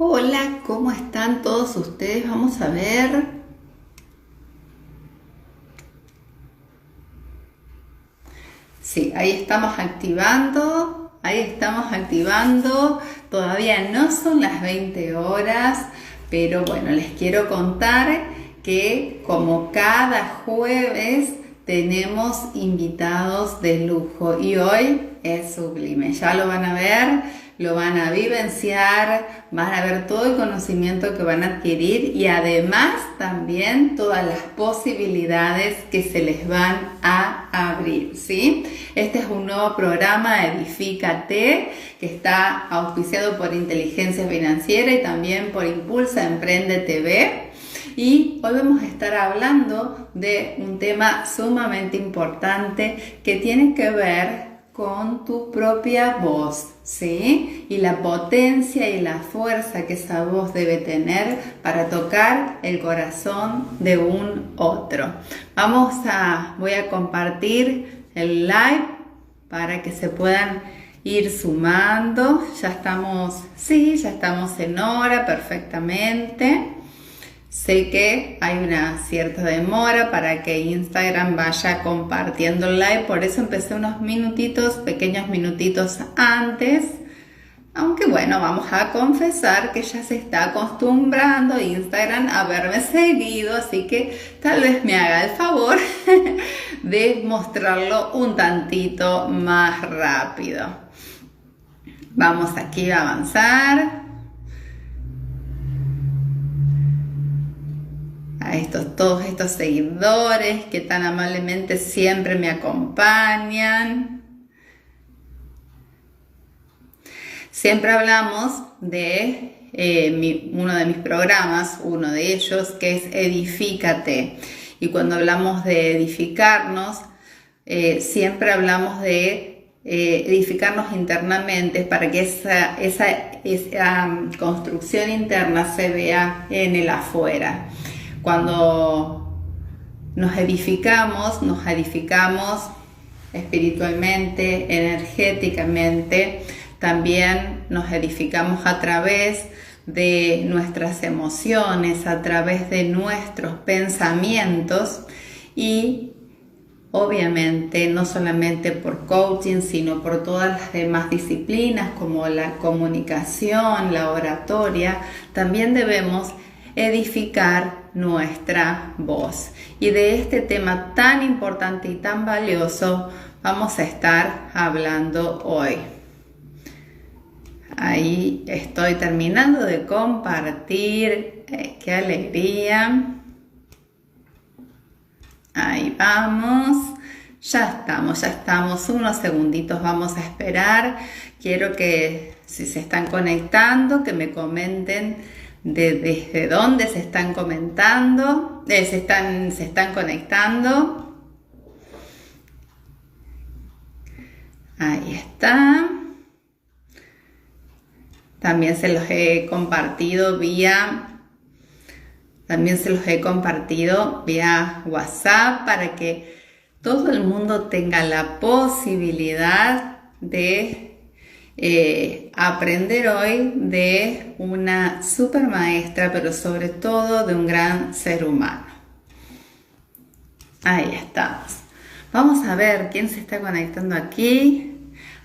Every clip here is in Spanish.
Hola, ¿cómo están todos ustedes? Vamos a ver. Sí, ahí estamos activando. Ahí estamos activando. Todavía no son las 20 horas, pero bueno, les quiero contar que como cada jueves tenemos invitados de lujo y hoy es sublime. Ya lo van a ver, lo van a vivenciar, van a ver todo el conocimiento que van a adquirir y además también todas las posibilidades que se les van a abrir, ¿sí? Este es un nuevo programa Edifícate que está auspiciado por Inteligencia Financiera y también por Impulsa Emprende TV. Y hoy vamos a estar hablando de un tema sumamente importante que tiene que ver con tu propia voz, ¿sí? Y la potencia y la fuerza que esa voz debe tener para tocar el corazón de un otro. Voy a compartir el live para que se puedan ir sumando. Ya estamos en hora perfectamente. Sé que hay una cierta demora para que Instagram vaya compartiendo el live, por eso empecé pequeños minutitos antes. Aunque bueno, vamos a confesar que ya se está acostumbrando Instagram a verme seguido, así que tal vez me haga el favor de mostrarlo un tantito más rápido. Vamos aquí a avanzar. Todos estos seguidores que tan amablemente siempre me acompañan. Siempre hablamos de uno de mis programas, uno de ellos, que es Edifícate. Y cuando hablamos de edificarnos, siempre hablamos de edificarnos internamente para que esa construcción interna se vea en el afuera. Cuando nos edificamos espiritualmente, energéticamente, también nos edificamos a través de nuestras emociones, a través de nuestros pensamientos y obviamente no solamente por coaching, sino por todas las demás disciplinas como la comunicación, la oratoria, también debemos edificar nuestra voz. Y de este tema tan importante y tan valioso vamos a estar hablando hoy. Ahí estoy terminando de compartir. ¡Qué alegría! Ahí vamos. Ya estamos. Unos segunditos vamos a esperar. Quiero que si se están conectando, que me comenten desde dónde se están conectando. Ahí está. También se los he compartido vía WhatsApp para que todo el mundo tenga la posibilidad de aprender hoy de una super maestra, pero sobre todo de un gran ser humano. Ahí estamos. Vamos a ver quién se está conectando aquí.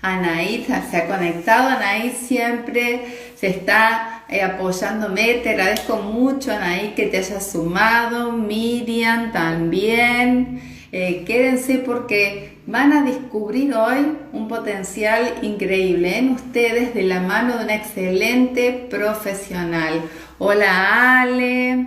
Anaí se ha conectado. Anaí siempre se está apoyándome. Te agradezco mucho, Anaí, que te hayas sumado. Miriam también. Quédense porque van a descubrir hoy un potencial increíble en ustedes de la mano de una excelente profesional. Hola Ale,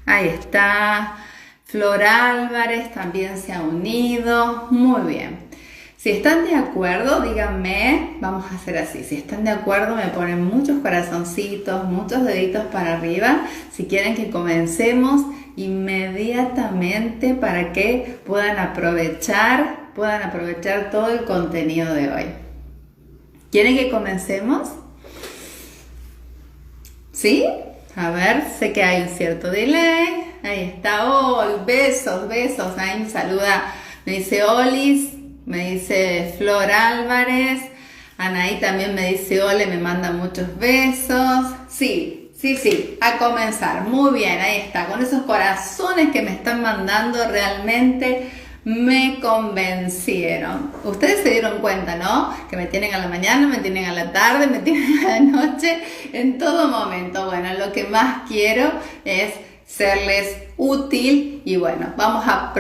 ahí está. Flor Álvarez también se ha unido. Muy bien. Si están de acuerdo, díganme, vamos a hacer así. Si están de acuerdo, me ponen muchos corazoncitos, muchos deditos para arriba. Si quieren que comencemos inmediatamente para que puedan aprovechar todo el contenido de hoy. ¿Quieren que comencemos? ¿Sí? A ver, sé que hay un cierto delay. Ahí está. Oh, besos. Ahí me saluda, me dice Olis, me dice Flor Álvarez. Anaí también me dice hola, y me manda muchos besos. Sí, sí, sí, a comenzar. Muy bien, ahí está. Con esos corazones que me están mandando realmente me convencieron. Ustedes se dieron cuenta, ¿no? Que me tienen a la mañana, me tienen a la tarde, me tienen a la noche, en todo momento. Bueno, lo que más quiero es serles útil y bueno, vamos a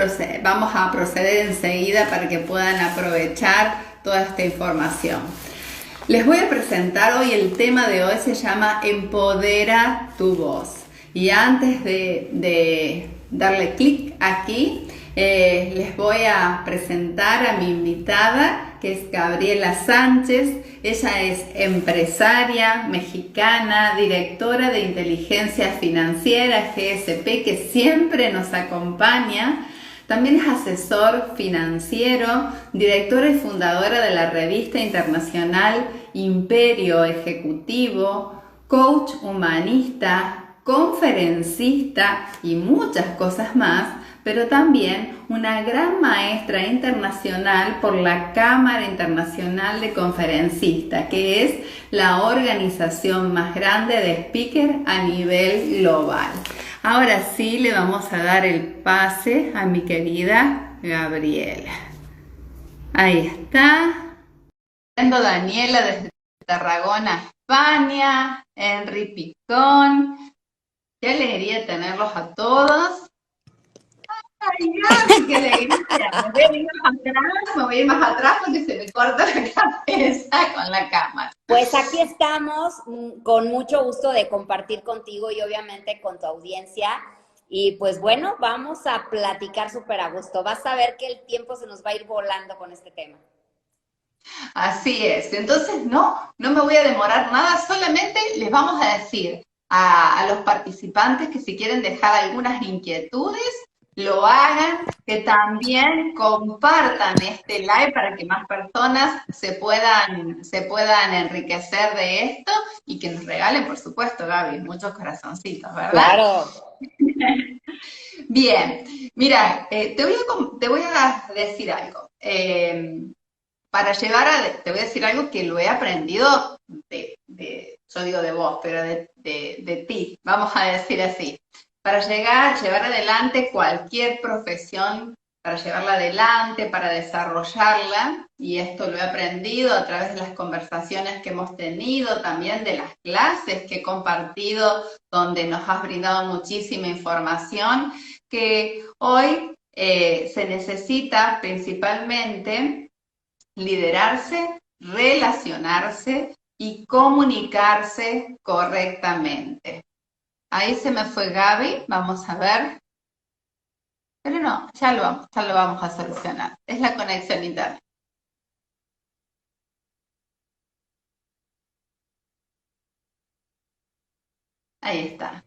proceder enseguida para que puedan aprovechar toda esta información. Les voy a presentar hoy, el tema de hoy se llama Empodera tu voz. Y antes de darle clic aquí, les voy a presentar a mi invitada, que es Gabriela Sánchez. Ella es empresaria mexicana, directora de inteligencia financiera, GSP, que siempre nos acompaña. También es asesor financiero, directora y fundadora de la revista internacional Imperio Ejecutivo, coach humanista, conferencista y muchas cosas más, pero también una gran maestra internacional por la Cámara Internacional de Conferencistas, que es la organización más grande de speaker a nivel global. Ahora sí le vamos a dar el pase a mi querida Gabriela. Ahí está. Viendo Daniela desde Tarragona, España, Henry Picón. Qué alegría tenerlos a todos. Ay, Gaby, qué alegría. Me voy a ir más atrás porque se me corta la cabeza con la cámara. Pues aquí estamos con mucho gusto de compartir contigo y obviamente con tu audiencia. Y pues bueno, vamos a platicar súper a gusto. Vas a ver que el tiempo se nos va a ir volando con este tema. Así es. Entonces no me voy a demorar nada, solamente les vamos a decir a los participantes que si quieren dejar algunas inquietudes, lo hagan, que también compartan este live para que más personas se puedan enriquecer de esto y que nos regalen, por supuesto, Gaby, muchos corazoncitos, ¿verdad? Claro. Bien, mira, te voy a decir algo. Te voy a decir algo que lo he aprendido yo digo de vos, pero de ti, vamos a decir así. Para llevar adelante cualquier profesión, para llevarla adelante, para desarrollarla, y esto lo he aprendido a través de las conversaciones que hemos tenido, también de las clases que he compartido, donde nos has brindado muchísima información, que hoy se necesita principalmente liderarse, relacionarse y comunicarse correctamente. Ahí se me fue Gaby, vamos a ver. Pero no, ya lo vamos a solucionar. Es la conexión interna. Ahí está.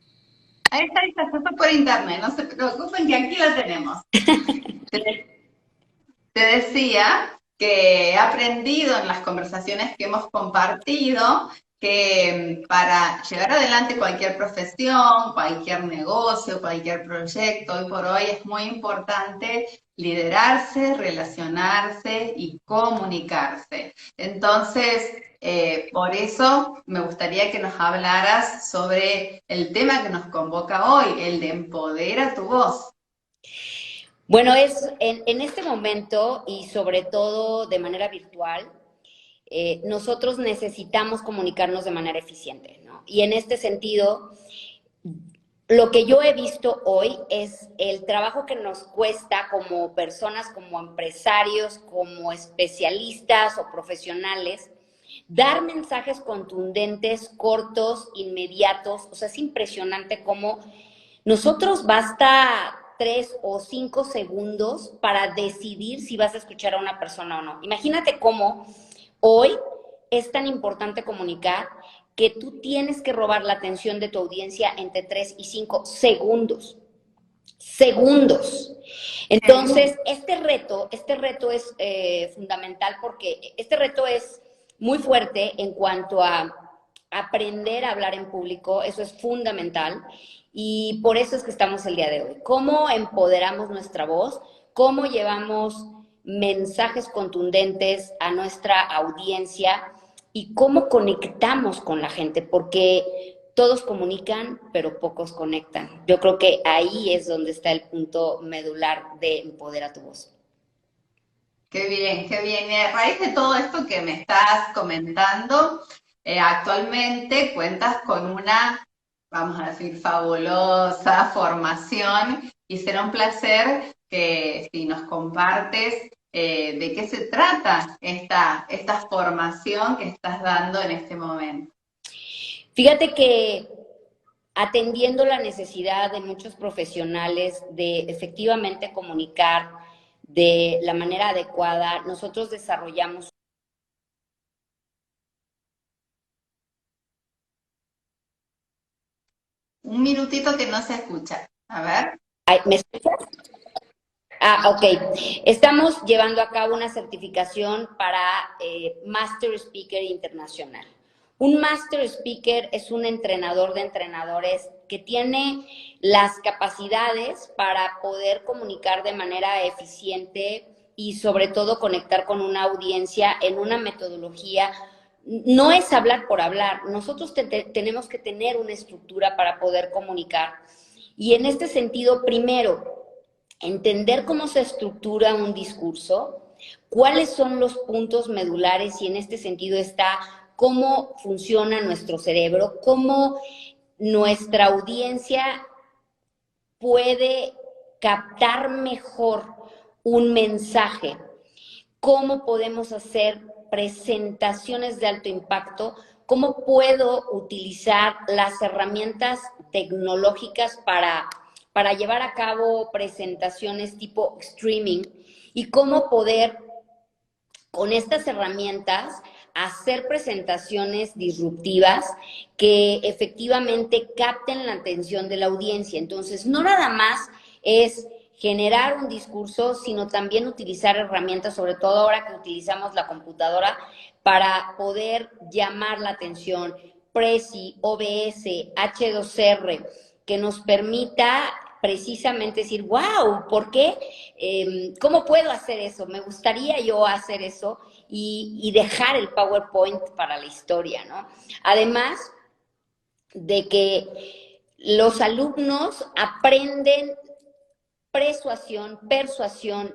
Ahí está, se fue por internet. No se preocupen que aquí la tenemos. Te decía que he aprendido en las conversaciones que hemos compartido que para llevar adelante cualquier profesión, cualquier negocio, cualquier proyecto, hoy por hoy es muy importante liderarse, relacionarse y comunicarse. Entonces, por eso me gustaría que nos hablaras sobre el tema que nos convoca hoy, el de empodera tu voz. Bueno, es en este momento y sobre todo de manera virtual, nosotros necesitamos comunicarnos de manera eficiente, ¿no? Y en este sentido, lo que yo he visto hoy es el trabajo que nos cuesta como personas, como empresarios, como especialistas o profesionales, dar mensajes contundentes, cortos, inmediatos. O sea, es impresionante cómo nosotros basta 3 o 5 segundos para decidir si vas a escuchar a una persona o no. Imagínate cómo hoy es tan importante comunicar que tú tienes que robar la atención de tu audiencia entre 3 y 5 segundos. Segundos. Entonces, este reto es fundamental porque este reto es muy fuerte en cuanto a aprender a hablar en público. Eso es fundamental. Y por eso es que estamos el día de hoy. ¿Cómo empoderamos nuestra voz? ¿Cómo llevamos mensajes contundentes a nuestra audiencia? y cómo conectamos con la gente, porque todos comunican, pero pocos conectan. Yo creo que ahí es donde está el punto medular de Empodera tu voz. Qué bien, qué bien. Y a raíz de todo esto que me estás comentando, actualmente cuentas con una, vamos a decir, fabulosa formación y será un placer que si nos compartes de qué se trata esta formación que estás dando en este momento. Fíjate que atendiendo la necesidad de muchos profesionales de efectivamente comunicar de la manera adecuada, nosotros desarrollamos. Un minutito que no se escucha. A ver. Ay, ¿me escuchas? Ok. Estamos llevando a cabo una certificación para Master Speaker Internacional. Un Master Speaker es un entrenador de entrenadores que tiene las capacidades para poder comunicar de manera eficiente y sobre todo conectar con una audiencia en una metodología. No es hablar por hablar, nosotros tenemos que tener una estructura para poder comunicar. Y en este sentido, primero, entender cómo se estructura un discurso, cuáles son los puntos medulares y en este sentido está cómo funciona nuestro cerebro, cómo nuestra audiencia puede captar mejor un mensaje, cómo podemos hacer presentaciones de alto impacto, cómo puedo utilizar las herramientas tecnológicas para llevar a cabo presentaciones tipo streaming y cómo poder con estas herramientas hacer presentaciones disruptivas que efectivamente capten la atención de la audiencia. Entonces, no nada más es generar un discurso, sino también utilizar herramientas, sobre todo ahora que utilizamos la computadora, para poder llamar la atención. Prezi, OBS, H2R, que nos permita precisamente decir, wow, ¿por qué? ¿Cómo puedo hacer eso? Me gustaría yo hacer eso y dejar el PowerPoint para la historia, ¿no? Además de que los alumnos aprenden persuasión,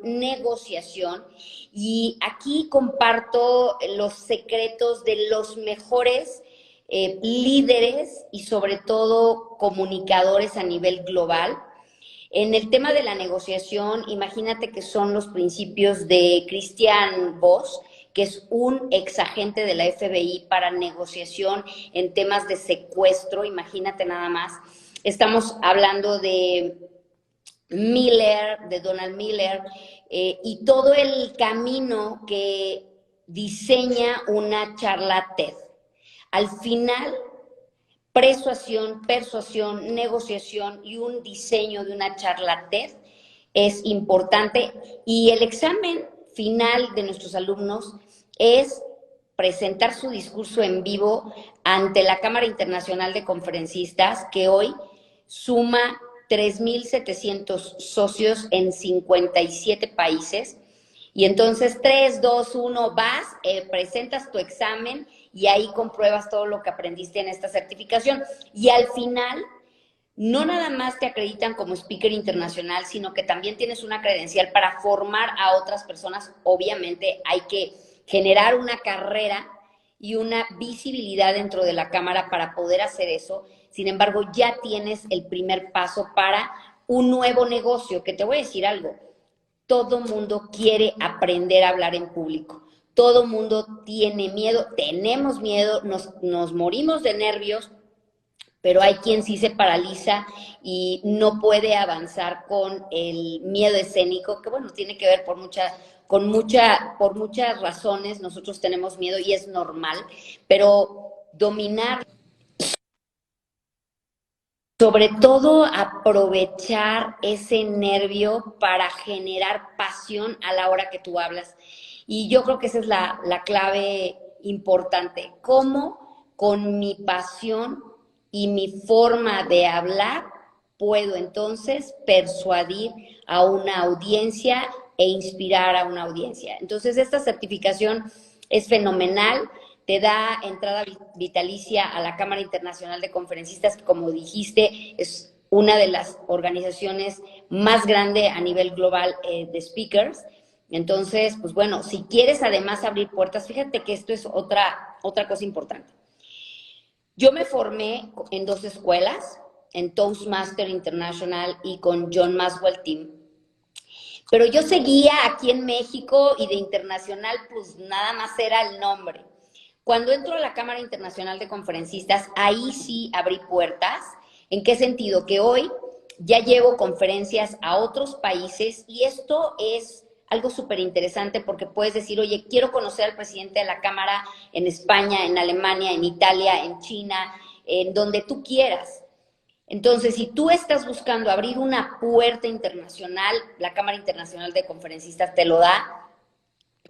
negociación, y aquí comparto los secretos de los mejores líderes y sobre todo comunicadores a nivel global. En el tema de la negociación, imagínate que son los principios de Christian Voss, que es un ex agente de la FBI para negociación en temas de secuestro, imagínate nada más. Estamos hablando de Miller, de Donald Miller, y todo el camino que diseña una charla TED. Al final, persuasión, negociación y un diseño de una charla TED es importante. Y el examen final de nuestros alumnos es presentar su discurso en vivo ante la Cámara Internacional de Conferencistas, que hoy suma 3,700 socios en 57 países. Y entonces 3, 2, 1, vas, presentas tu examen y ahí compruebas todo lo que aprendiste en esta certificación. Y al final, no nada más te acreditan como speaker internacional, sino que también tienes una credencial para formar a otras personas. Obviamente hay que generar una carrera y una visibilidad dentro de la cámara para poder hacer eso. Sin embargo, ya tienes el primer paso para un nuevo negocio, que te voy a decir algo. Todo mundo quiere aprender a hablar en público. Todo mundo tiene miedo, tenemos miedo, nos morimos de nervios, pero hay quien sí se paraliza y no puede avanzar con el miedo escénico, que bueno, tiene que ver por muchas razones. Nosotros tenemos miedo y es normal, pero dominar, sobre todo aprovechar ese nervio para generar pasión a la hora que tú hablas. Y yo creo que esa es la clave importante. ¿Cómo con mi pasión y mi forma de hablar puedo entonces persuadir a una audiencia e inspirar a una audiencia? Entonces esta certificación es fenomenal. te da entrada vitalicia a la Cámara Internacional de Conferencistas, que como dijiste, es una de las organizaciones más grandes a nivel global de speakers. Entonces, pues bueno, si quieres además abrir puertas, fíjate que esto es otra cosa importante. Yo me formé en 2 escuelas, en Toastmaster International y con John Maxwell Team. Pero yo seguía aquí en México y de internacional, pues nada más era el nombre. Cuando entro a la Cámara Internacional de Conferencistas, ahí sí abrí puertas. ¿En qué sentido? Que hoy ya llevo conferencias a otros países y esto es algo súper interesante porque puedes decir, oye, quiero conocer al presidente de la Cámara en España, en Alemania, en Italia, en China, en donde tú quieras. Entonces, si tú estás buscando abrir una puerta internacional, la Cámara Internacional de Conferencistas te lo da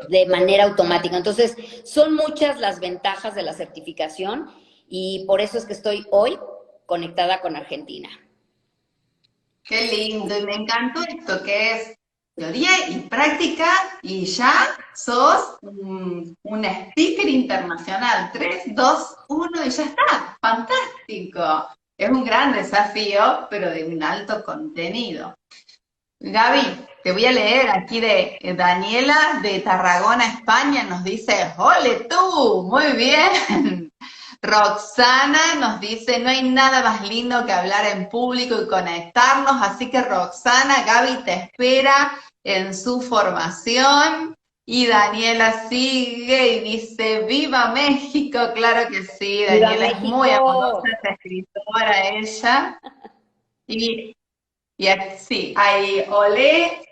de manera automática. Entonces, son muchas las ventajas de la certificación y por eso es que estoy hoy conectada con Argentina. Qué lindo, y me encantó esto que es teoría y práctica, y ya sos un speaker internacional. 3, 2, 1 y ya está. Fantástico. Es un gran desafío, pero de un alto contenido. Gaby, te voy a leer aquí de Daniela de Tarragona, España, nos dice, ¡ole tú! Muy bien. Roxana nos dice, no hay nada más lindo que hablar en público y conectarnos, así que Roxana, Gaby te espera en su formación. Y Daniela sigue y dice, ¡viva México! Claro que sí, ¡Viva Daniela es muy amorosa, México! es escritora ella. Y y sí, hay Olé,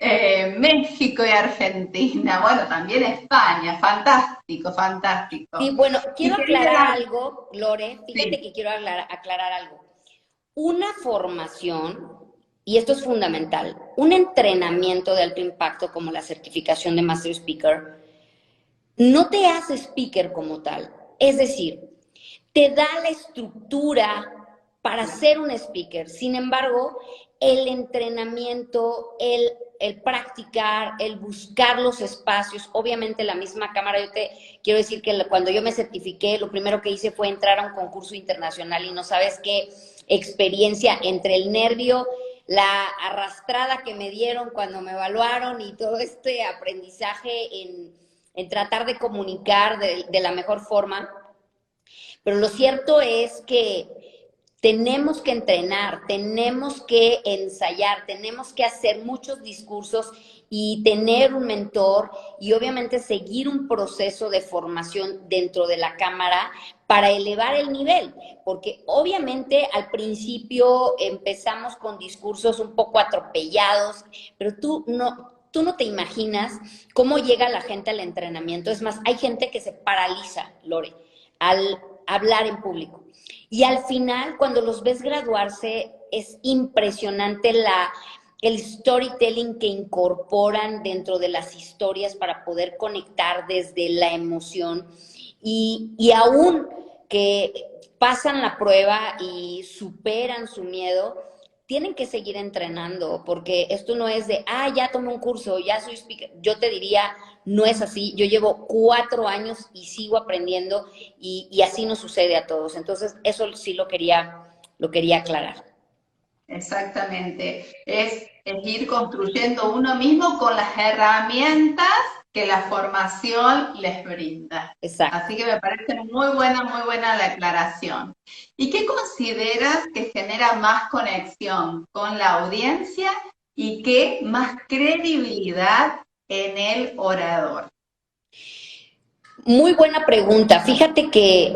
México y Argentina. Bueno, también España. Fantástico, Sí, fantástico. bueno, Y quiero querida aclarar Gaby, algo, Lore, fíjate sí, que quiero aclarar algo. Una formación, y esto es fundamental, un entrenamiento de alto impacto como la certificación de Master Speaker, no te hace speaker como tal. Es decir, te da la estructura para ser un speaker. Sin embargo, el entrenamiento, el practicar, el buscar los espacios, obviamente la misma cámara, yo te quiero decir que cuando yo me certifiqué, lo primero que hice fue entrar a un concurso internacional y no sabes qué experiencia entre el nervio, la arrastrada que me dieron cuando me evaluaron y todo este aprendizaje en tratar de comunicar de la mejor forma. Pero lo cierto es que tenemos que entrenar, tenemos que ensayar, tenemos que hacer muchos discursos y tener un mentor y obviamente seguir un proceso de formación dentro de la cámara para elevar el nivel, porque obviamente al principio empezamos con discursos un poco atropellados, pero tú no te imaginas cómo llega la gente al entrenamiento. Es más, hay gente que se paraliza, Lore, al hablar en público. Y al final, cuando los ves graduarse, es impresionante el storytelling que incorporan dentro de las historias para poder conectar desde la emoción y aún que pasan la prueba y superan su miedo, tienen que seguir entrenando, porque esto no es de, ya tomé un curso, ya soy speaker. Yo te diría, no es así. Yo llevo 4 años y sigo aprendiendo y así nos sucede a todos. Entonces, eso sí lo quería aclarar. exactamente. Es ir construyendo uno mismo con las herramientas que la formación les brinda. Exacto. Así que me parece muy buena la aclaración. ¿Y qué consideras que genera más conexión con la audiencia y qué más credibilidad en el orador? Muy buena pregunta. Fíjate que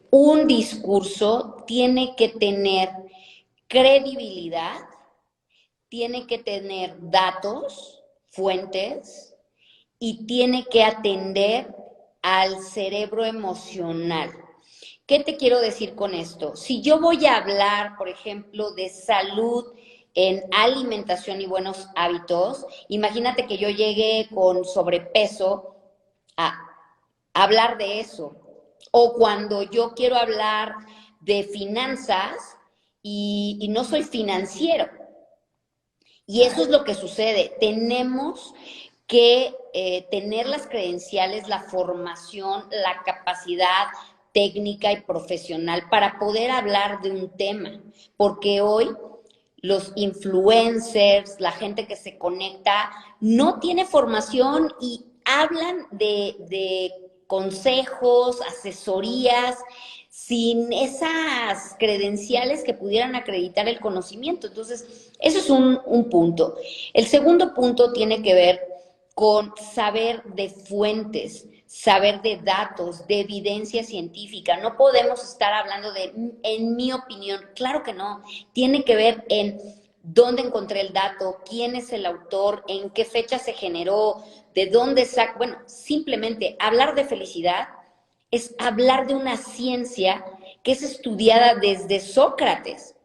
un discurso tiene que tener credibilidad, tiene que tener datos, fuentes, y tiene que atender al cerebro emocional. ¿Qué te quiero decir con esto? Si yo voy a hablar, por ejemplo, de salud en alimentación y buenos hábitos, imagínate que yo llegue con sobrepeso a hablar de eso. O cuando yo quiero hablar de finanzas y no soy financiero. Y eso es lo que sucede. Tenemos que tener las credenciales, la formación, la capacidad técnica y profesional para poder hablar de un tema, porque hoy los influencers, la gente que se conecta, no tiene formación y hablan de consejos, asesorías, sin esas credenciales que pudieran acreditar el conocimiento. Entonces, eso es un punto. El segundo punto tiene que ver con saber de fuentes, saber de datos, de evidencia científica. No podemos estar hablando de, en mi opinión, claro que no. Tiene que ver en dónde encontré el dato, quién es el autor, en qué fecha se generó, de dónde saca. Bueno, simplemente hablar de felicidad es hablar de una ciencia que es estudiada desde Sócrates.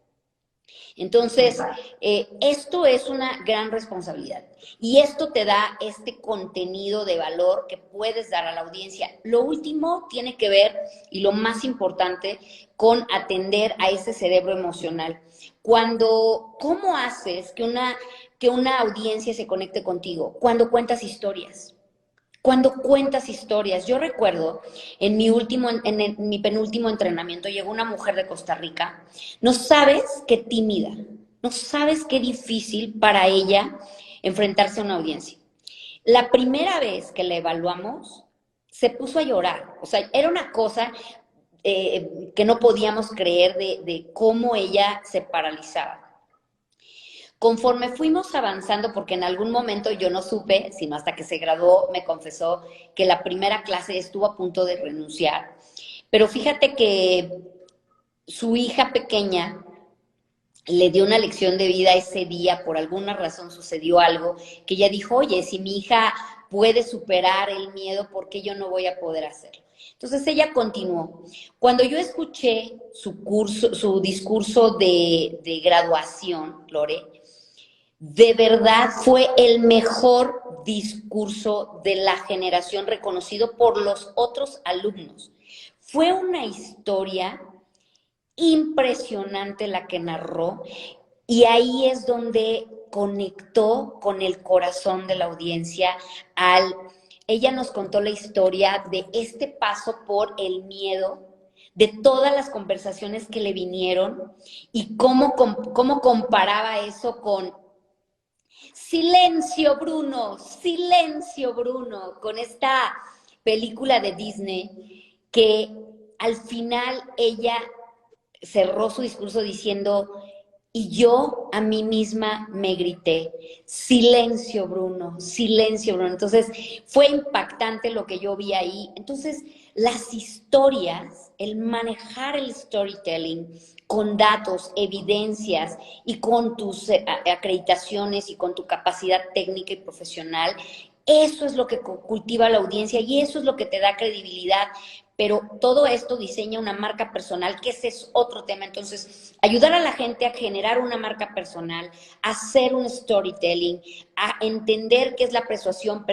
Entonces, esto es una gran responsabilidad y esto te da este contenido de valor que puedes dar a la audiencia. Lo último tiene que ver, y lo más importante, con atender a ese cerebro emocional. ¿Cómo haces que una audiencia se conecte contigo? Cuando cuentas historias. Cuando cuentas historias, yo recuerdo en mi penúltimo entrenamiento llegó una mujer de Costa Rica, no sabes qué tímida, no sabes qué difícil para ella enfrentarse a una audiencia. La primera vez que la evaluamos, se puso a llorar, o sea, era una cosa que no podíamos creer de cómo ella se paralizaba. Conforme fuimos avanzando, porque en algún momento yo no supe, sino hasta que se graduó, me confesó que la primera clase estuvo a punto de renunciar. Pero fíjate que su hija pequeña le dio una lección de vida ese día, por alguna razón sucedió algo, que ella dijo, oye, si mi hija puede superar el miedo, ¿por qué yo no voy a poder hacerlo? Entonces ella continuó. Cuando yo escuché su discurso de graduación, Lore, de verdad fue el mejor discurso de la generación reconocido por los otros alumnos. Fue una historia impresionante la que narró y ahí es donde conectó con el corazón de la audiencia. Ella nos contó la historia de este paso por el miedo, de todas las conversaciones que le vinieron y cómo comparaba eso con silencio Bruno, con esta película de Disney que al final ella cerró su discurso diciendo, y yo a mí misma me grité, silencio Bruno, silencio Bruno. Entonces fue impactante lo que yo vi ahí. Entonces las historias, el manejar el storytelling con datos, evidencias y con tus acreditaciones y con tu capacidad técnica y profesional, eso es lo que cultiva la audiencia y eso es lo que te da credibilidad. Pero todo esto diseña una marca personal, que ese es otro tema. Entonces, ayudar a la gente a generar una marca personal, a hacer un storytelling, a entender qué es la persuasión,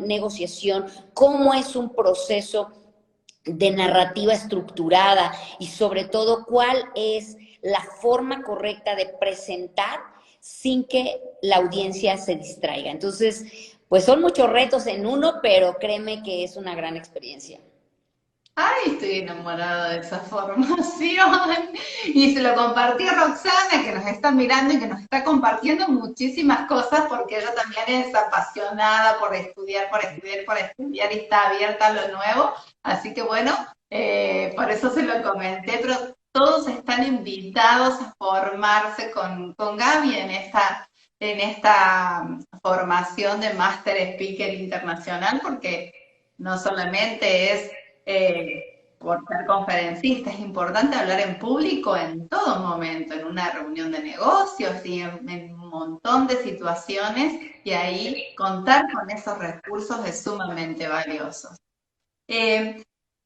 negociación, cómo es un proceso de narrativa estructurada y sobre todo cuál es la forma correcta de presentar sin que la audiencia se distraiga. Entonces, pues son muchos retos en uno, pero créeme que es una gran experiencia. Ay, estoy enamorada de esa formación. Y se lo compartí a Roxana, que nos está mirando y que nos está compartiendo muchísimas cosas, porque ella también es apasionada por estudiar y está abierta a lo nuevo. Así que bueno, por eso se lo comenté, pero todos están invitados a formarse con Gaby en esta formación de Master Speaker Internacional, porque no solamente es por ser conferencista, es importante hablar en público en todo momento, en una reunión de negocios y en un montón de situaciones, y ahí contar con esos recursos es sumamente valioso. Eh,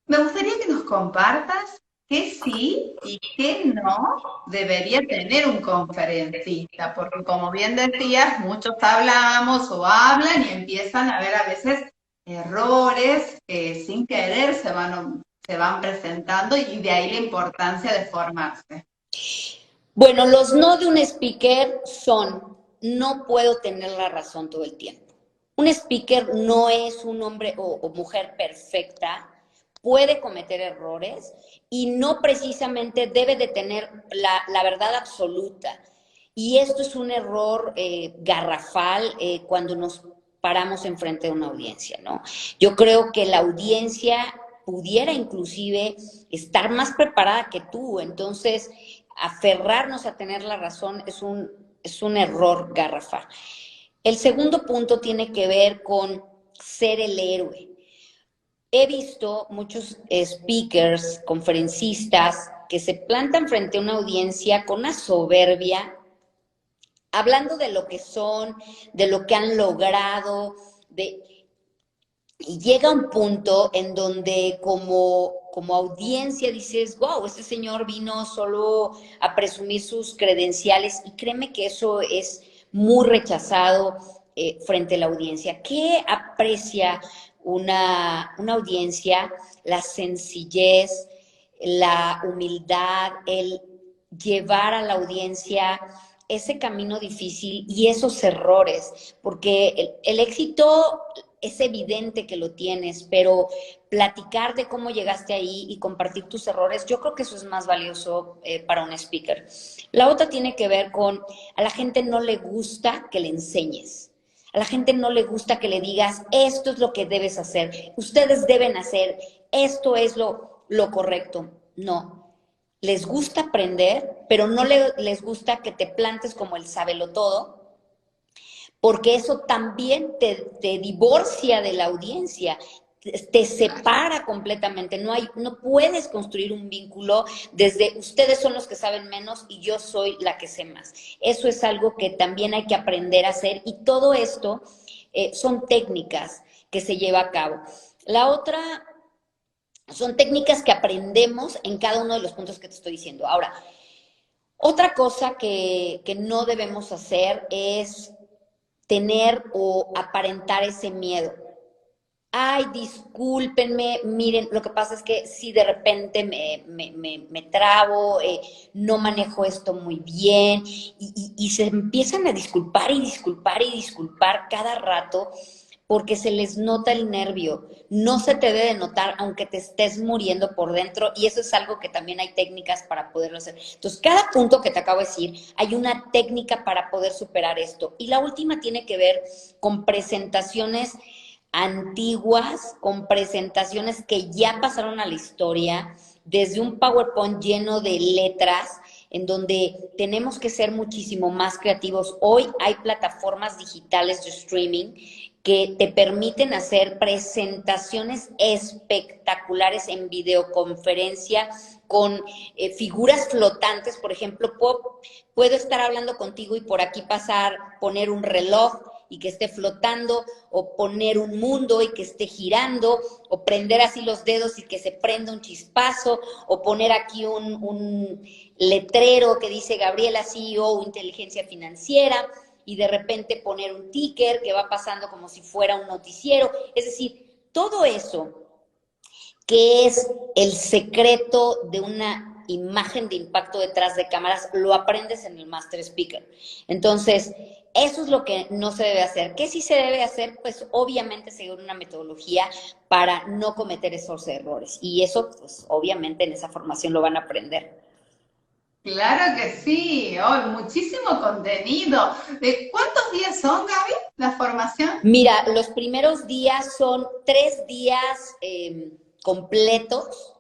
Me gustaría que nos compartas qué sí y qué no debería tener un conferencista, porque como bien decías, muchos hablamos o hablan y empiezan a ver a veces errores que sin querer se van presentando, y de ahí la importancia de formarse. Bueno, los no de un speaker son, no puedo tener la razón todo el tiempo. Un speaker no es un hombre o mujer perfecta, puede cometer errores y no precisamente debe de tener la verdad absoluta. Y esto es un error garrafal cuando nos paramos enfrente de una audiencia, ¿no? Yo creo que la audiencia pudiera inclusive estar más preparada que tú, entonces aferrarnos a tener la razón es un error garrafal. El segundo punto tiene que ver con ser el héroe. He visto muchos speakers, conferencistas, que se plantan frente a una audiencia con una soberbia, hablando de lo que son, de lo que han logrado, y llega un punto en donde como audiencia dices, wow, este señor vino solo a presumir sus credenciales, y créeme que eso es muy rechazado frente a la audiencia. ¿Qué aprecia una audiencia? La sencillez, la humildad, el llevar a la audiencia ese camino difícil y esos errores, porque el éxito es evidente que lo tienes, pero platicar de cómo llegaste ahí y compartir tus errores, yo creo que eso es más valioso para un speaker. La otra tiene que ver con, a la gente no le gusta que le enseñes. A la gente no le gusta que le digas, esto es lo que debes hacer, ustedes deben hacer, esto es lo correcto. No, les gusta aprender, pero no les gusta que te plantes como el todo, porque eso también te divorcia de la audiencia, te separa completamente. No puedes construir un vínculo desde ustedes son los que saben menos y yo soy la que sé más. Eso es algo que también hay que aprender a hacer, y todo esto son técnicas que se lleva a cabo. La otra son técnicas que aprendemos en cada uno de los puntos que te estoy diciendo. Ahora, otra cosa que no debemos hacer es tener o aparentar ese miedo. Ay, discúlpenme, miren, lo que pasa es que si de repente me trabo, no manejo esto muy bien, y se empiezan a disculpar y disculpar y disculpar cada rato, porque se les nota el nervio. No se te debe de notar aunque te estés muriendo por dentro, y eso es algo que también hay técnicas para poderlo hacer. Entonces, cada punto que te acabo de decir, hay una técnica para poder superar esto. Y la última tiene que ver con presentaciones antiguas, con presentaciones que ya pasaron a la historia, desde un PowerPoint lleno de letras, en donde tenemos que ser muchísimo más creativos. Hoy hay plataformas digitales de streaming que te permiten hacer presentaciones espectaculares en videoconferencia con figuras flotantes. Por ejemplo, puedo estar hablando contigo y por aquí poner un reloj y que esté flotando, o poner un mundo y que esté girando, o prender así los dedos y que se prenda un chispazo, o poner aquí un letrero que dice Gabriela CEO Inteligencia Financiera, y de repente poner un ticker que va pasando como si fuera un noticiero. Es decir, todo eso que es el secreto de una imagen de impacto detrás de cámaras, lo aprendes en el Master Speaker. Entonces, eso es lo que no se debe hacer. ¿Qué sí se debe hacer? Pues obviamente seguir una metodología para no cometer esos errores. Y eso, pues obviamente en esa formación lo van a aprender. Claro que sí, hoy muchísimo contenido. ¿De cuántos días son, Gaby, la formación? Mira, los primeros días son 3 días completos,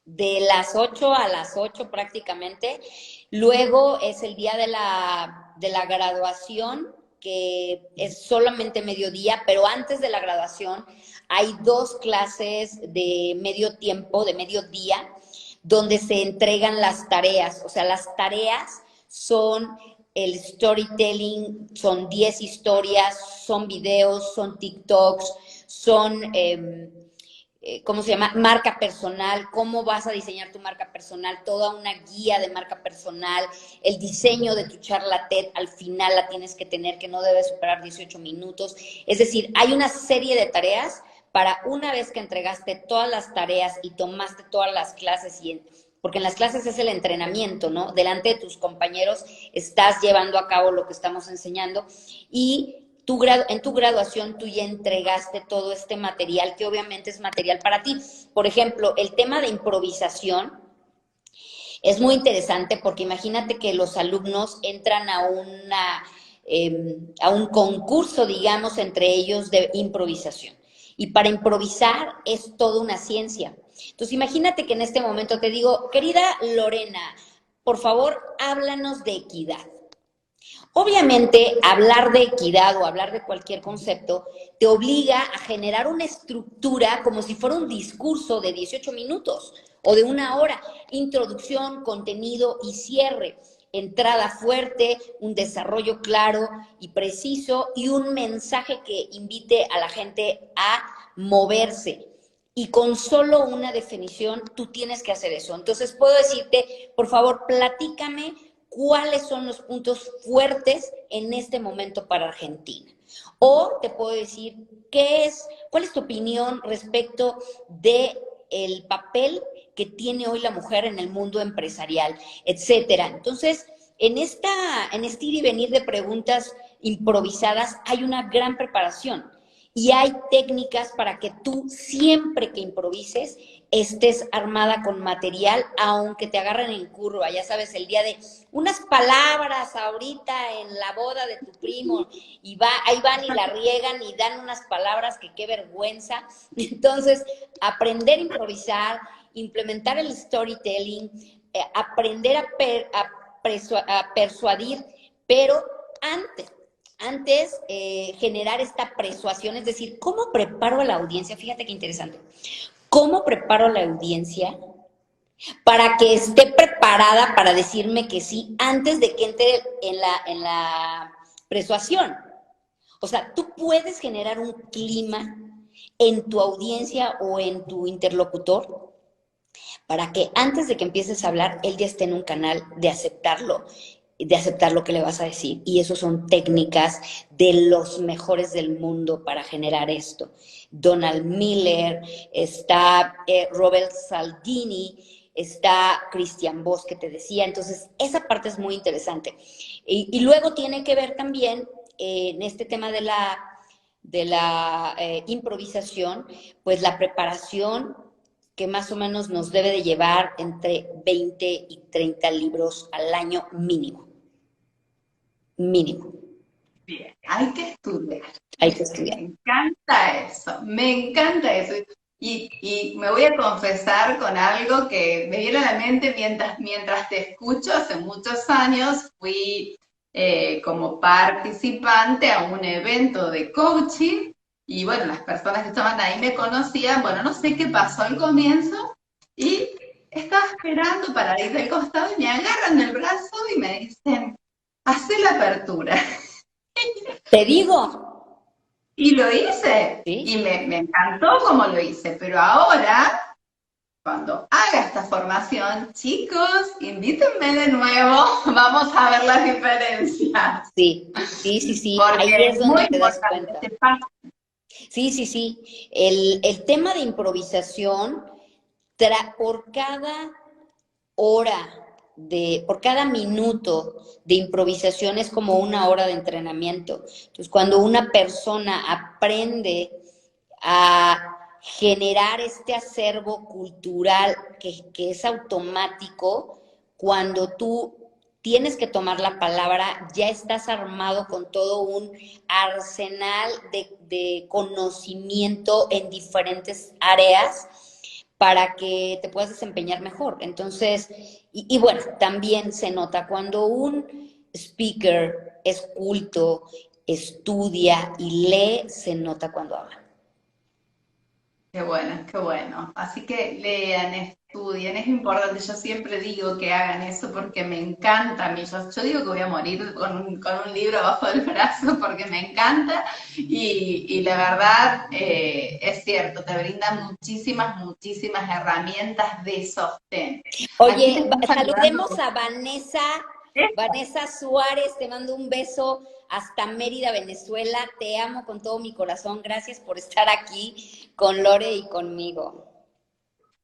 de las 8 a las 8 prácticamente. Luego es el día de la graduación, que es solamente mediodía, pero antes de la graduación hay 2 clases de medio tiempo, de mediodía, donde se entregan las tareas. O sea, las tareas son el storytelling, son 10 historias, son videos, son TikToks, son ¿cómo se llama? Marca personal, cómo vas a diseñar tu marca personal, toda una guía de marca personal, el diseño de tu charla TED, al final la tienes que tener, que no debe superar 18 minutos. Es decir, hay una serie de tareas para una vez que entregaste todas las tareas y tomaste todas las clases, porque en las clases es el entrenamiento, ¿no? Delante de tus compañeros estás llevando a cabo lo que estamos enseñando, y en tu graduación tú ya entregaste todo este material que obviamente es material para ti. Por ejemplo, el tema de improvisación es muy interesante porque imagínate que los alumnos entran a un concurso, digamos, entre ellos de improvisación. Y para improvisar es toda una ciencia. Entonces, imagínate que en este momento te digo, querida Lorena, por favor, háblanos de equidad. Obviamente, hablar de equidad o hablar de cualquier concepto te obliga a generar una estructura como si fuera un discurso de 18 minutos o de una hora. Introducción, contenido y cierre. Entrada fuerte, un desarrollo claro y preciso y un mensaje que invite a la gente a moverse. Y con solo una definición, tú tienes que hacer eso. Entonces, puedo decirte, por favor, platícame cuáles son los puntos fuertes en este momento para Argentina. O te puedo decir, cuál es tu opinión respecto de el papel que tiene hoy la mujer en el mundo empresarial, etcétera. Entonces, en este ir y venir de preguntas improvisadas hay una gran preparación y hay técnicas para que tú siempre que improvises estés armada con material, aunque te agarren en curva, ya sabes, el día de unas palabras ahorita en la boda de tu primo, y ahí van y la riegan y dan unas palabras que qué vergüenza. Entonces, aprender a improvisar, implementar el storytelling, aprender a persuadir, pero antes generar esta persuasión, es decir, ¿cómo preparo a la audiencia? Fíjate qué interesante. ¿Cómo preparo a la audiencia para que esté preparada para decirme que sí antes de que entre en la persuasión? O sea, tú puedes generar un clima en tu audiencia o en tu interlocutor para que antes de que empieces a hablar, él ya esté en un canal de aceptar lo que le vas a decir. Y eso son técnicas de los mejores del mundo para generar esto. Donald Miller, está Robert Cialdini, está Christian Voss, que te decía. Entonces, esa parte es muy interesante. Y luego tiene que ver también en este tema de la improvisación, pues la preparación que más o menos nos debe de llevar entre 20 y 30 libros al año mínimo. Mínimo. Bien, hay que estudiar. Hay que estudiar. Me encanta eso, me encanta eso. Y me voy a confesar con algo que me viene a la mente mientras te escucho. Hace muchos años fui como participante a un evento de coaching y bueno, las personas que estaban ahí me conocían. Bueno, no sé qué pasó al comienzo y estaba esperando para ir del costado y me agarran el brazo y me dicen, hacé la apertura. Te digo. Y lo hice, ¿Sí? y me encantó como lo hice, pero ahora, cuando haga esta formación, chicos, invítenme de nuevo, vamos a ver las diferencias. Sí, sí, sí, sí. Porque Ahí es donde muy te das importante cuenta. este paso. Sí, sí, sí. El tema de improvisación, por cada hora, por cada minuto de improvisación es como una hora de entrenamiento. Entonces, cuando una persona aprende a generar este acervo cultural que es automático, cuando tú tienes que tomar la palabra, ya estás armado con todo un arsenal de conocimiento en diferentes áreas para que te puedas desempeñar mejor. Entonces, y bueno, también se nota cuando un speaker es culto, estudia y lee, se nota cuando habla. Qué bueno, qué bueno. Así que lean, estudien, es importante. Yo siempre digo que hagan eso porque me encanta a mí. Yo digo que voy a morir con un libro abajo del brazo porque me encanta y la verdad es cierto, te brinda muchísimas, muchísimas herramientas de sostén. Aquí te Oye, están saludando. saludemos a Vanessa Suárez, te mando un beso hasta Mérida, Venezuela. Te amo con todo mi corazón. Gracias por estar aquí con Lore y conmigo.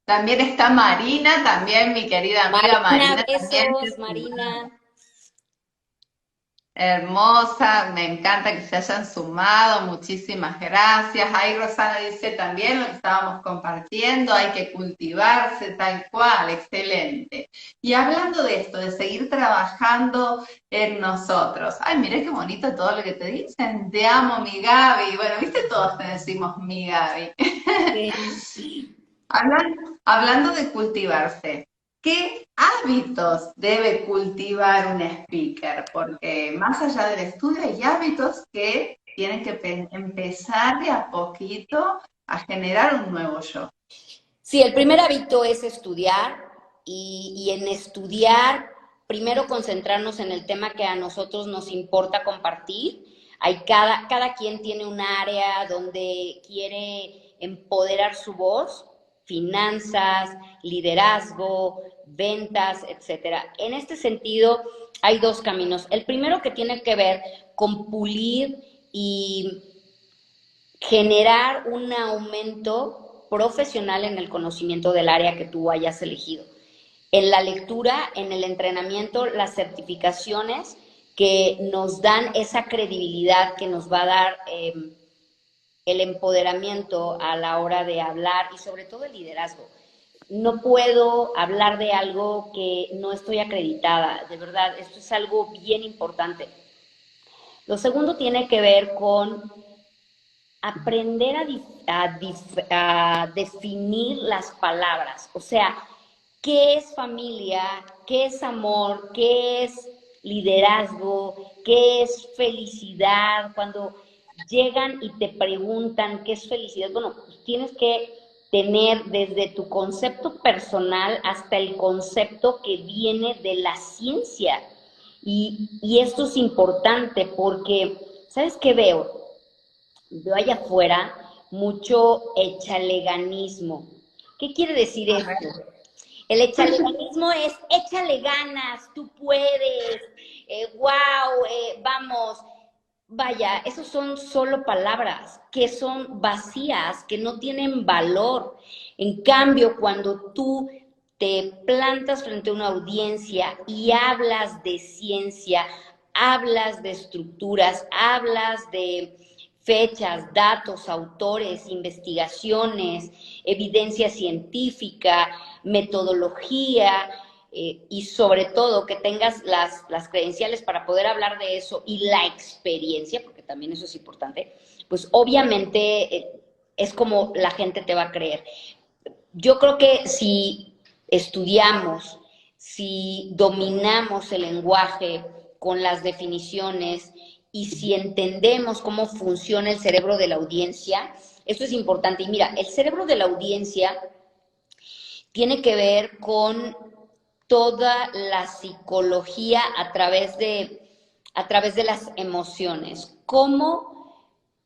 También está Marina, también mi querida amiga Marina, Marina, también te besos, saluda. Marina. Hermosa, me encanta que se hayan sumado, muchísimas gracias. Ahí Rosana dice también lo que estábamos compartiendo, hay que cultivarse tal cual, excelente. Y hablando de esto, de seguir trabajando en nosotros. Ay, mira qué bonito todo lo que te dicen. Te amo, mi Gaby. Bueno, viste, todos te decimos mi Gaby. Sí. Hablando de cultivarse, ¿qué hábitos debe cultivar un speaker? Porque más allá del estudio hay hábitos que tienen que empezar de a poquito a generar un nuevo yo. Sí, el primer hábito es estudiar y en estudiar, primero concentrarnos en el tema que a nosotros nos importa compartir. Cada quien tiene un área donde quiere empoderar su voz, finanzas, liderazgo, ventas, etcétera. En este sentido, hay dos caminos. El primero que tiene que ver con pulir y generar un aumento profesional en el conocimiento del área que tú hayas elegido. En la lectura, en el entrenamiento, las certificaciones que nos dan esa credibilidad que nos va a dar el empoderamiento a la hora de hablar y sobre todo el liderazgo. No puedo hablar de algo que no estoy acreditada, de verdad, esto es algo bien importante. Lo segundo tiene que ver con aprender a definir las palabras, o sea, qué es familia, qué es amor, qué es liderazgo, qué es felicidad. Cuando llegan y te preguntan qué es felicidad, bueno, pues tienes que tener desde tu concepto personal hasta el concepto que viene de la ciencia. Y esto es importante porque, ¿sabes qué veo? Veo allá afuera mucho echaleganismo. ¿Qué quiere decir A ver. esto? El echaleganismo es échale ganas, tú puedes, wow, vamos. Vaya, esos son solo palabras que son vacías, que no tienen valor. En cambio, cuando tú te plantas frente a una audiencia y hablas de ciencia, hablas de estructuras, hablas de fechas, datos, autores, investigaciones, evidencia científica, metodología, y sobre todo que tengas las credenciales para poder hablar de eso y la experiencia, porque también eso es importante, pues obviamente es como la gente te va a creer. Yo creo que si estudiamos, si dominamos el lenguaje con las definiciones y si entendemos cómo funciona el cerebro de la audiencia, esto es importante. Y mira, el cerebro de la audiencia tiene que ver con toda la psicología a través de las emociones. ¿Cómo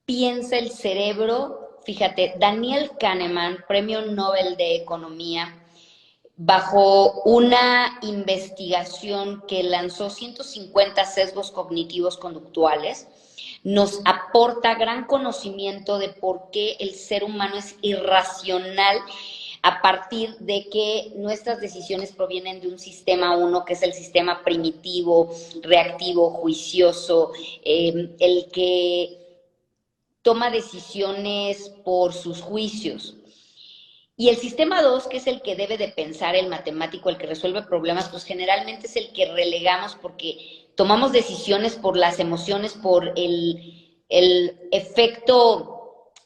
piensa el cerebro? Fíjate, Daniel Kahneman, Premio Nobel de Economía, bajo una investigación que lanzó 150 sesgos cognitivos conductuales, nos aporta gran conocimiento de por qué el ser humano es irracional a partir de que nuestras decisiones provienen de un sistema uno, que es el sistema primitivo, reactivo, juicioso, el que toma decisiones por sus juicios. Y el sistema 2, que es el que debe de pensar, el matemático, el que resuelve problemas, pues generalmente es el que relegamos porque tomamos decisiones por las emociones, por el efecto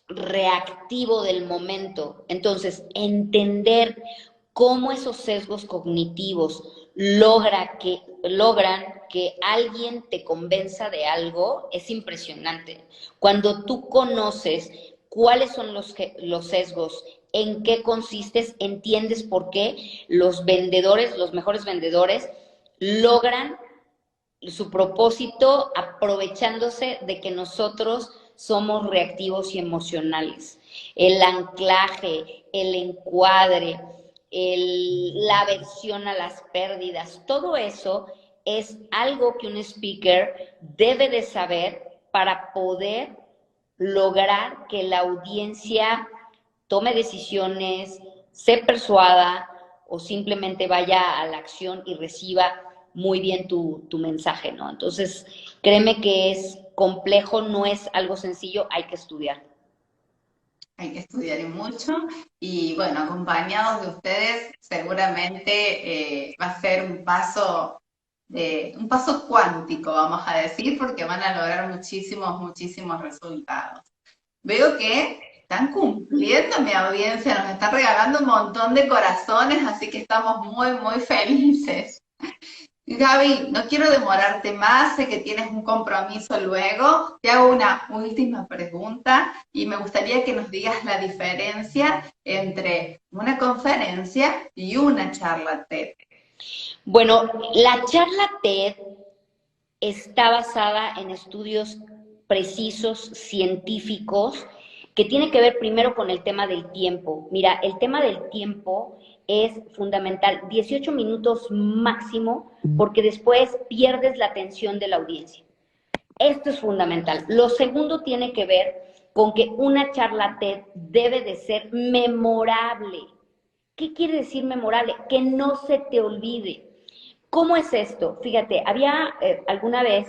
reactivo del momento. Entonces, entender cómo esos sesgos cognitivos logran que alguien te convenza de algo es impresionante. Cuando tú conoces cuáles son los sesgos, en qué consistes, entiendes por qué los vendedores, los mejores vendedores, logran su propósito aprovechándose de que nosotros somos reactivos y emocionales. El anclaje, el encuadre, la aversión a las pérdidas, todo eso es algo que un speaker debe de saber para poder lograr que la audiencia tome decisiones, se persuada o simplemente vaya a la acción y reciba muy bien tu mensaje, ¿no? Entonces, créeme que es complejo, no es algo sencillo, hay que estudiar. Hay que estudiar y mucho y bueno, acompañados de ustedes seguramente va a ser un paso cuántico, vamos a decir, porque van a lograr muchísimos, muchísimos resultados. Veo que están cumpliendo mi audiencia, nos están regalando un montón de corazones, así que estamos muy, muy felices. Gaby, no quiero demorarte más, sé que tienes un compromiso luego. Te hago una última pregunta y me gustaría que nos digas la diferencia entre una conferencia y una charla TED. Bueno, la charla TED está basada en estudios precisos, científicos, que tiene que ver primero con el tema del tiempo. Mira, el tema del tiempo es fundamental, 18 minutos máximo, porque después pierdes la atención de la audiencia. Esto es fundamental. Lo segundo tiene que ver con que una charla TED debe de ser memorable. ¿Qué quiere decir memorable? Que no se te olvide. ¿Cómo es esto? Fíjate, había alguna vez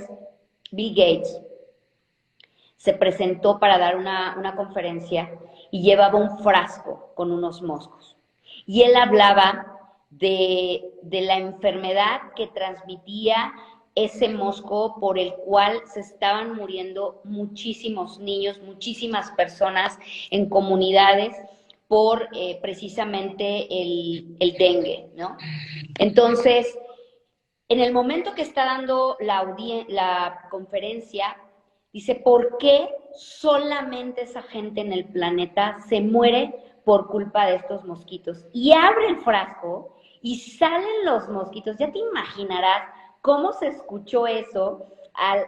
Bill Gates se presentó para dar una conferencia y llevaba un frasco con unos moscos. Y él hablaba de la enfermedad que transmitía ese mosco por el cual se estaban muriendo muchísimos niños, muchísimas personas en comunidades por precisamente el dengue, ¿no? Entonces, en el momento que está dando la conferencia, dice, ¿por qué solamente esa gente en el planeta se muere por culpa de estos mosquitos? Y abre el frasco y salen los mosquitos. Ya te imaginarás cómo se escuchó eso al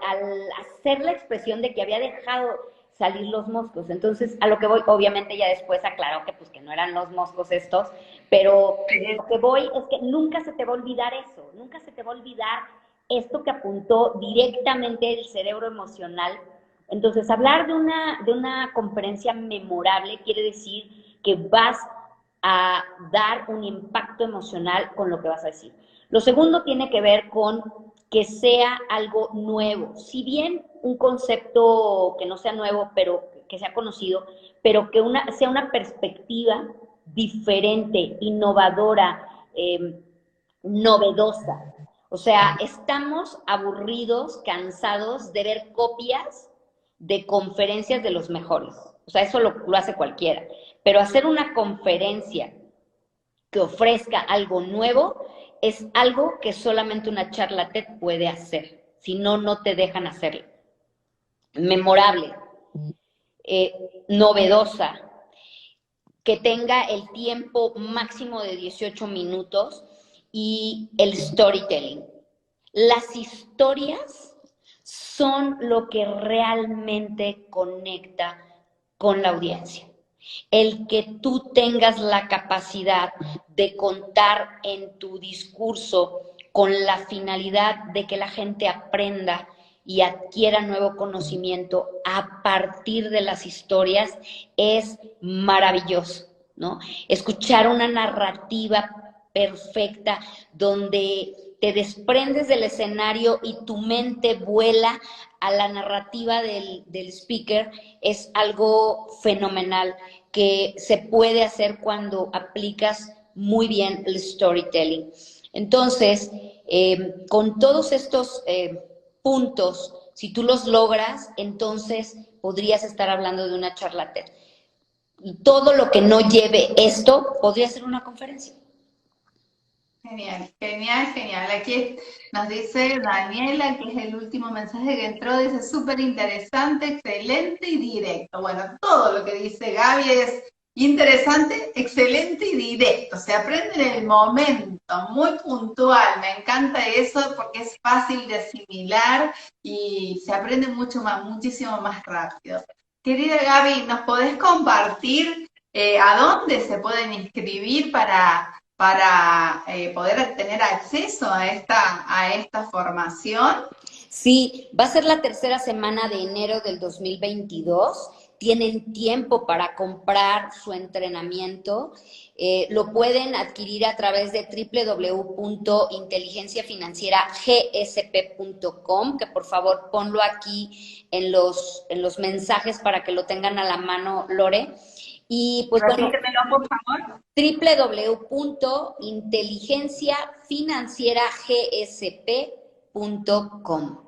hacer la expresión de que había dejado salir los moscos. Entonces, a lo que voy, obviamente ya después aclaró que pues que no eran los moscos estos, pero lo que voy es que nunca se te va a olvidar eso, nunca se te va a olvidar esto que apuntó directamente el cerebro emocional. Entonces, hablar de una conferencia memorable quiere decir que vas a dar un impacto emocional con lo que vas a decir. Lo segundo tiene que ver con que sea algo nuevo. Si bien un concepto que no sea nuevo, pero que sea conocido, pero que sea una perspectiva diferente, innovadora, novedosa. O sea, estamos aburridos, cansados de ver copias de conferencias de los mejores. O sea, eso lo hace cualquiera. Pero hacer una conferencia que ofrezca algo nuevo es algo que solamente una charla TED puede hacer. Si no, no te dejan hacerlo. Memorable, novedosa, que tenga el tiempo máximo de 18 minutos y el storytelling. Las historias son lo que realmente conecta con la audiencia. El que tú tengas la capacidad de contar en tu discurso con la finalidad de que la gente aprenda y adquiera nuevo conocimiento a partir de las historias es maravilloso, ¿no? Escuchar una narrativa perfecta donde te desprendes del escenario y tu mente vuela a la narrativa del speaker es algo fenomenal que se puede hacer cuando aplicas muy bien el storytelling. Entonces, con todos estos puntos, si tú los logras, entonces podrías estar hablando de una charla TED. Y todo lo que no lleve esto podría ser una conferencia. Genial, genial, genial. Aquí nos dice Daniela, que es el último mensaje que entró, dice súper interesante, excelente y directo. Bueno, todo lo que dice Gaby es interesante, excelente y directo. Se aprende en el momento, muy puntual. Me encanta eso porque es fácil de asimilar y se aprende mucho más, muchísimo más rápido. Querida Gaby, ¿nos podés compartir a dónde se pueden inscribir para poder tener acceso a esta formación? Sí, va a ser la tercera semana de enero del 2022. tienen tiempo para comprar su entrenamiento, lo pueden adquirir a través de www.inteligenciafinancieragSP.com, que por favor ponlo aquí en los mensajes para que lo tengan a la mano, Lore. Y pues bueno, Repítemelo, por favor. www.inteligenciafinancieragSP.com.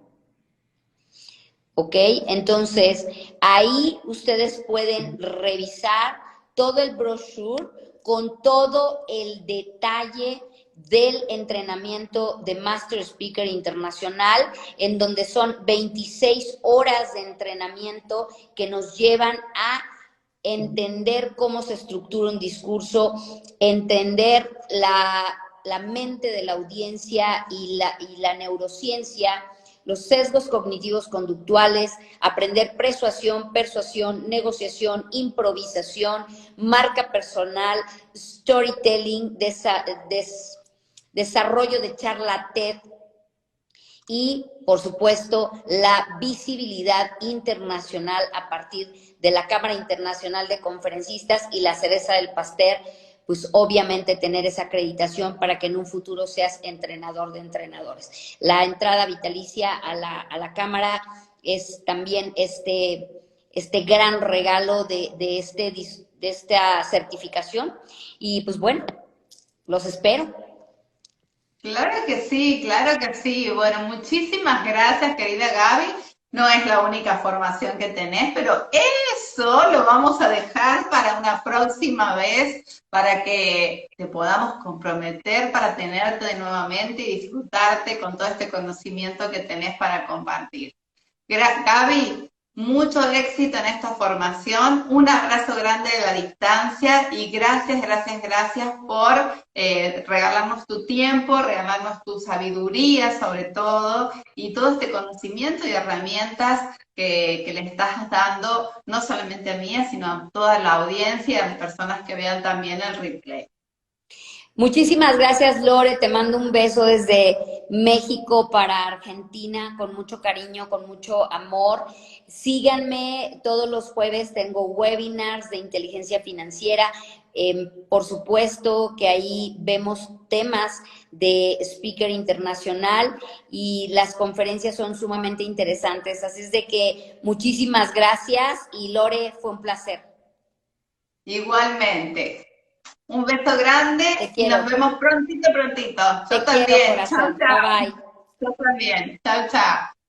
¿Ok? Entonces, ahí ustedes pueden revisar todo el brochure con todo el detalle del entrenamiento de Master Speaker Internacional, en donde son 26 horas de entrenamiento que nos llevan a entender cómo se estructura un discurso, entender la mente de la audiencia y la neurociencia, los sesgos cognitivos conductuales, aprender persuasión, negociación, improvisación, marca personal, storytelling, desarrollo de charla TED y, por supuesto, la visibilidad internacional a partir de la Cámara Internacional de Conferencistas y la cereza del pastel, pues obviamente tener esa acreditación para que en un futuro seas entrenador de entrenadores. La entrada vitalicia a la Cámara es también este gran regalo de esta certificación y pues bueno, los espero. Claro que sí, claro que sí. Bueno, muchísimas gracias, querida Gaby. No es la única formación que tenés, pero eso lo vamos a dejar para una próxima vez, para que te podamos comprometer, para tenerte nuevamente y disfrutarte con todo este conocimiento que tenés para compartir. Gaby, mucho éxito en esta formación, un abrazo grande de la distancia y gracias, gracias, gracias por regalarnos tu tiempo, regalarnos tu sabiduría sobre todo y todo este conocimiento y herramientas que le estás dando no solamente a mí, sino a toda la audiencia y a las personas que vean también el replay. Muchísimas gracias, Lore. Te mando un beso desde México para Argentina, con mucho cariño, con mucho amor. Síganme, todos los jueves tengo webinars de inteligencia financiera. Por supuesto que ahí vemos temas de speaker internacional y las conferencias son sumamente interesantes. Así es de que muchísimas gracias y Lore, fue un placer. Igualmente. Un beso grande Te y quiero. nos vemos prontito, prontito. Yo Te quiero, también. Chao, corazón. chao. Bye bye. Yo también. Chao, chao.